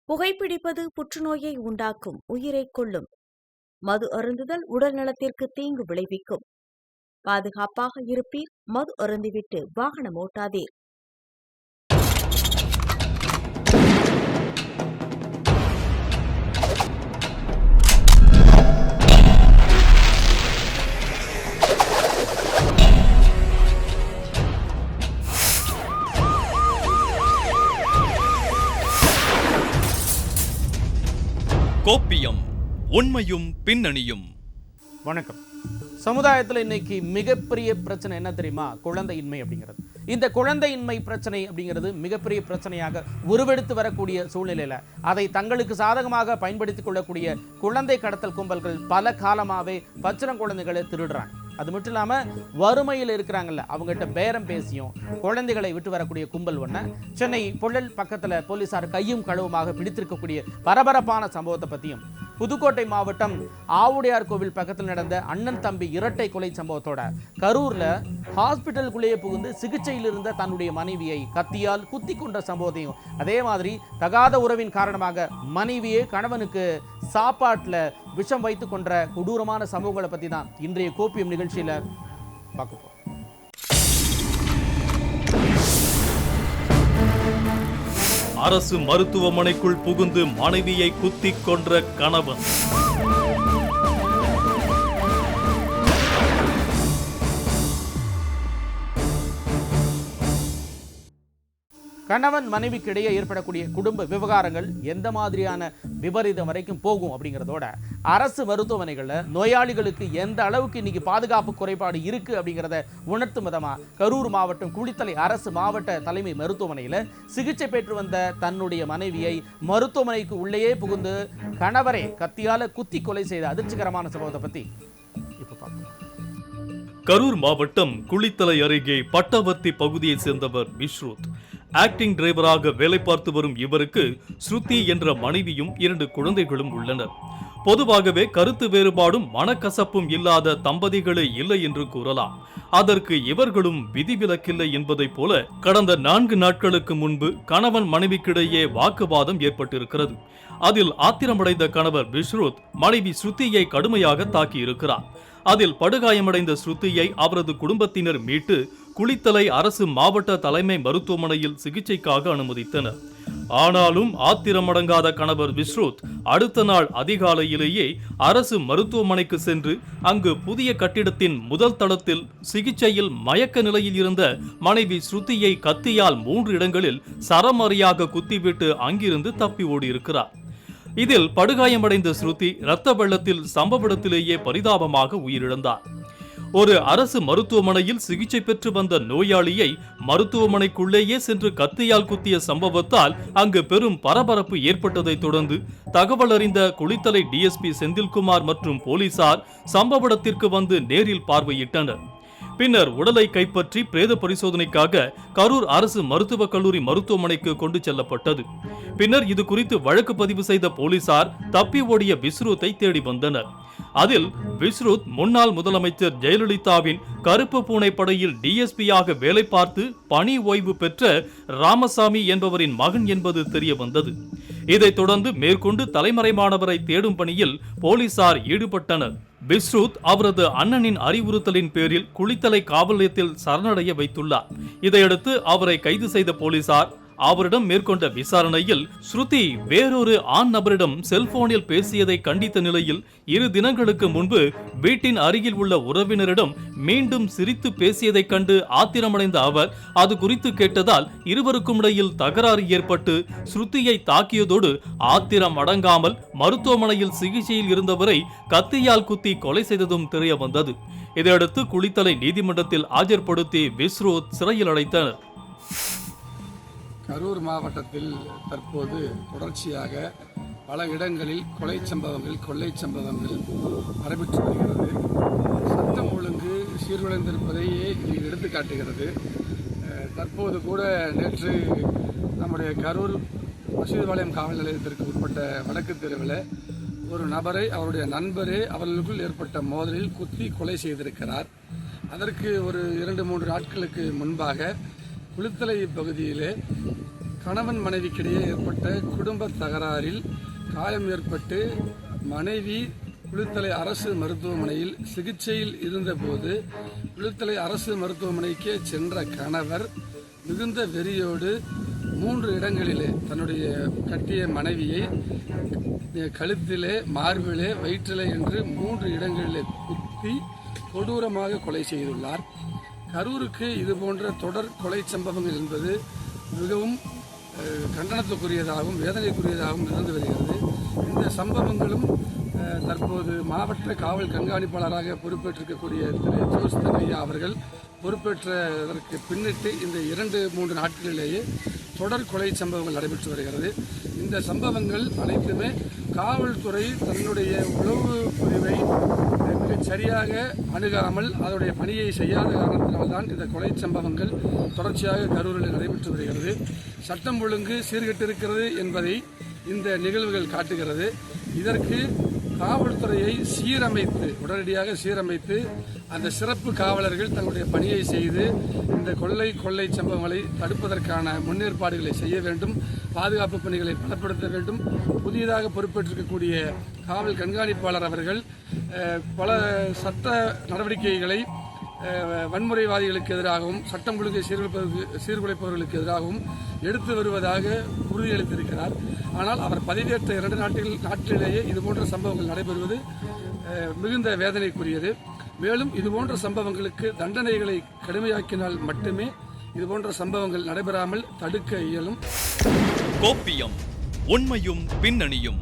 புகைப்பிடிப்பது புற்றுநோயை உண்டாக்கும், உயிரைக் கொல்லும். மது அருந்துதல் உடல் நலத்திற்கு தீங்கு விளைவிக்கும். பாதுகாப்பாக இருப்பீர், மது அருந்திவிட்டு வாகனம் ஓட்டாதீர். கோப்பியம், உண்மையும் பின்னணியும். வணக்கம். சமுதாயத்தில் இன்னைக்கு மிகப்பெரிய பிரச்சனை என்ன தெரியுமா? குழந்தையின்மை அப்படிங்கிறது. இந்த குழந்தையின்மை பிரச்சனை அப்படிங்கிறது மிகப்பெரிய பிரச்சனையாக உருவெடுத்து வரக்கூடிய சூழ்நிலையில் அதை தங்களுக்கு சாதகமாக பயன்படுத்திக் கொள்ளக்கூடிய குழந்தை கடத்தல் கும்பல்கள் பல காலமாகவே பச்சிளம் குழந்தைகளை திருடுறாங்க. அது மட்டும் இல்லாமல் வறுமையில் இருக்கிறாங்கல்ல, அவங்ககிட்ட பேரம் பேசியும் குழந்தைகளை விட்டு வரக்கூடிய கும்பல் ஒன்று சென்னை பொள்ளல் பக்கத்தில் போலீசார் கையும் களவுமாக பிடித்திருக்கக்கூடிய பரபரப்பான சம்பவத்தை பற்றியும், புதுக்கோட்டை மாவட்டம் ஆவுடையார் கோவில் பக்கத்தில் நடந்த அண்ணன் தம்பி இரட்டை கொலை சம்பவத்தோட கரூரில் ஹாஸ்பிட்டலுக்குள்ளேயே புகுந்து சிகிச்சையில் இருந்த தன்னுடைய மனைவியை கத்தியால் குத்தி கொண்ட சம்பவத்தையும், அதே மாதிரி தகாத உறவின் காரணமாக மனைவியே கணவனுக்கு சாப்பாட்டில் விஷம் வைத்து கொன்ற கொடூரமான சம்பவங்களை பற்றி தான் இன்றைய கோப்பியம் நிகழ்ச்சியில் பார்க்க போகிறோம். அரசு மருத்துவமனைக்குள் புகுந்து மனைவியை குத்திக் கொன்ற கணவன். கணவன் மனைவிக்கு இடையே ஏற்படக்கூடிய குடும்ப விவகாரங்கள் எந்த மாதிரியான விபரீதம் வரைக்கும் போகும் அப்படிங்கிறதோட அரசு மருத்துவமனைகளில் நோயாளிகளுக்கு எந்த அளவுக்கு இன்னைக்கு பாதுகாப்பு குறைபாடு இருக்கு அப்படிங்கிறத உணர்த்தும் விதமாக கரூர் மாவட்டம் குளித்தலை அரசு மாவட்ட தலைமை மருத்துவமனையில் சிகிச்சை பெற்று வந்த தன்னுடைய மனைவியை மருத்துவமனைக்கு உள்ளேயே புகுந்து கணவரை கத்தியால குத்தி கொலை செய்த அதிர்ச்சிகரமான சம்பவத்தை பற்றி இப்போ பார்க்கலாம். கரூர் மாவட்டம் குளித்தலை அருகே பட்டவர்த்தி பகுதியை சேர்ந்தவர் விஸ்ருத். ஆக்டிங் டிரைவராக வேலை பார்த்து வரும் இவருக்கு ஸ்ருதி என்ற மனைவியும் 2 குழந்தைகளும் உள்ளனர். பொதுவாகவே கருத்து வேறுபாடும் மனக்கசப்பும் இல்லாத தம்பதிகளே இல்லை என்று கூறலாம். அதற்கு இவர்களும் விதிவிலக்கில்லை என்பதைப் போல கடந்த 4 நாட்களுக்கு முன்பு கணவன் மனைவிக்கிடையே வாக்குவாதம் ஏற்பட்டிருக்கிறது. அதில் ஆத்திரமடைந்த கணவர் விஸ்ருத் மனைவி ஸ்ருதியை கடுமையாக தாக்கியிருக்கிறார். அதில் படுகாயமடைந்த ஸ்ருதியை அவரது குடும்பத்தினர் மீட்டு குளித்தலை அரசு மாவட்ட தலைமை மருத்துவமனையில் சிகிச்சைக்காக அனுமதித்தனர். ஆனாலும் ஆத்திரமடங்காத கணவர் விஸ்ருத் அடுத்த நாள் அதிகாலையிலேயே அரசு மருத்துவமனைக்கு சென்று அங்கு புதிய கட்டிடத்தின் முதல் தளத்தில் சிகிச்சையில் மயக்க நிலையில் இருந்த மனைவி ஸ்ருதியை கத்தியால் 3 இடங்களில் சரமாரியாக குத்திவிட்டு அங்கிருந்து தப்பி ஓடியிருக்கிறார். இதில் படுகாயமடைந்த ஸ்ருதி இரத்த வெள்ளத்தில் சம்பவ இடத்திலேயே பரிதாபமாக உயிரிழந்தார். ஒரு அரசு மருத்துவமனையில் சிகிச்சை பெற்று வந்த நோயாளியை மருத்துவமனைக்குள்ளேயே சென்று கத்தியால் குத்திய சம்பவத்தால் அங்கு பெரும் பரபரப்பு ஏற்பட்டதை தொடர்ந்து தகவல் அறிந்த குளித்தலை டிஎஸ்பி செந்தில்குமார் மற்றும் போலீசார் சம்பவ இடத்திற்கு வந்து நேரில் பார்வையிட்டனர். பின்னர் உடலை கைப்பற்றி பிரேத பரிசோதனைக்காக கரூர் அரசு மருத்துவக் கல்லூரி மருத்துவமனைக்கு கொண்டு செல்லப்பட்டது. பின்னர் இது குறித்து வழக்கு பதிவு செய்த போலீசார் தப்பி ஓடிய விஸ்ருத்தை தேடி வந்தனர். அதில் விஸ்ருத் முன்னாள் முதலமைச்சர் ஜெயலலிதாவின் கருப்பு பூனை படையில் டிஎஸ்பியாக வேலை பார்த்து பணி ஓய்வு பெற்ற ராமசாமி என்பவரின் மகன் என்பது தெரிய வந்தது. இதைத் தொடர்ந்து மேற்கொண்டு தலைமறைவானவரை தேடும் பணியில் போலீசார் ஈடுபட்டனர். விஸ்ருத் அவரது அண்ணனின் அறிவுறுத்தலின் பேரில் குளித்தலை காவல் நிலையத்தில் சரணடைய வைத்துள்ளார். இதையடுத்து அவரை கைது செய்த போலீசார் அவரிடம் மேற்கொண்ட விசாரணையில் ஸ்ருதி வேறொரு ஆண் நபரிடம் செல்போனில் பேசியதை கண்டித்த நிலையில் 2 தினங்களுக்கு முன்பு வீட்டின் அருகில் உள்ள உறவினரிடம் மீண்டும் சிரித்து பேசியதை கண்டு ஆத்திரமடைந்த அவர் அது குறித்து கேட்டதால் இருவருக்கும் இடையில் தகராறு ஏற்பட்டு ஸ்ருதியை தாக்கியதோடு ஆத்திரம் அடங்காமல் மருத்துவமனையில் சிகிச்சையில் இருந்தவரை கத்தியால் குத்தி கொலை செய்ததும் தெரிய வந்தது. இதையடுத்து குளித்தலை நீதிமன்றத்தில் ஆஜர்படுத்தி விஸ்ருத் சிறையில் அடைத்தனர். கரூர் மாவட்டத்தில் தற்போது தொடர்ச்சியாக பல இடங்களில் கொலை சம்பவங்கள், கொள்ளை சம்பவங்கள் நடைபெற்று வருகிறது. சட்டம் ஒழுங்கு சீர்குலைந்திருப்பதையே இது எடுத்துக்காட்டுகிறது. தற்போது கூட நேற்று நம்முடைய கரூர் மசூதிபாளையம் காவல் நிலையத்திற்கு உட்பட்ட வடக்கு தெருவில் ஒரு நபரை அவருடைய நண்பரே அவர்களுக்குள் ஏற்பட்ட மோதலில் குத்தி கொலை செய்திருக்கிறார். அதற்கு ஒரு 2-3 நாட்களுக்கு முன்பாக குளித்தலை பகுதியிலே கணவன் மனைவிக்கிடையே ஏற்பட்ட குடும்ப தகராறில் காயம் ஏற்பட்டு மனைவி குளித்தலை அரசு மருத்துவமனையில் சிகிச்சையில் இருந்தபோது குளித்தலை அரசு மருத்துவமனைக்கு சென்ற கணவர் மிகுந்த வெறியோடு 3 இடங்களிலே தன்னுடைய கட்டிய மனைவியை கழுத்திலே, மார்பிலே, வயிற்றிலே என்று 3 இடங்களிலே குத்தி கொடூரமாக கொலை செய்துள்ளார். கரூருக்கு இதுபோன்ற தொடர் கொலை சம்பவங்கள் என்பது மிகவும் கண்டனத்துக்குரியதாகவும் வேதனைக்குரியதாகவும் இருந்து வருகிறது. இந்த சம்பவங்களும் தற்போது மாவட்ட காவல் கண்காணிப்பாளராக பொறுப்பேற்றிருக்கக்கூடிய திரு ஜோஸ் தங்கையா அவர்கள் பொறுப்பேற்றதற்கு பின்னிட்டு இந்த 2-3 நாட்களிலேயே தொடர் கொலை சம்பவங்கள் நடைபெற்று வருகிறது. இந்த சம்பவங்கள் அனைத்துமே காவல்துறை தன்னுடைய உளவு பிரிவை மிகச் சரியாக அணுகாமல் அதனுடைய பணியை செய்யாத காரணத்தினால்தான் இந்த கொலை சம்பவங்கள் தொடர்ச்சியாக கரூரில் நடைபெற்று வருகிறது. சட்டம் ஒழுங்கு சீர்கெட்டிருக்கிறது என்பதை இந்த நிகழ்வுகள் காட்டுகிறது. இதற்கு காவல்துறையை உடனடியாக சீரமைத்து அந்த சிறப்பு காவலர்கள் தங்களுடைய பணியை செய்து இந்த கொள்ளை சம்பவங்களை தடுப்பதற்கான முன்னேற்பாடுகளை செய்ய வேண்டும். பாதுகாப்பு பணிகளை பலப்படுத்த வேண்டும். புதியதாக பொறுப்பேற்றிருக்கக்கூடிய காவல் கண்காணிப்பாளர் அவர்கள் பல சட்ட நடவடிக்கைகளை வன்முறைவாதிகளுக்கு எதிராகவும் சட்டம் ஒழுங்கை சீர்குலைப்பவர்களுக்கு எதிராகவும் எடுத்து வருவதாக உறுதியளித்திருக்கிறார். ஆனால் அவர் பதவியேற்ற 2 நாட்களிலேயே இதுபோன்ற சம்பவங்கள் நடைபெறுவது மிகுந்த வேதனைக்குரியது. மேலும் இதுபோன்ற சம்பவங்களுக்கு தண்டனைகளை கடுமையாக்கினால் மட்டுமே இதுபோன்ற சம்பவங்கள் நடைபெறாமல் தடுக்க இயலும். கோப்பியம், உண்மையும் பின்னணியும்.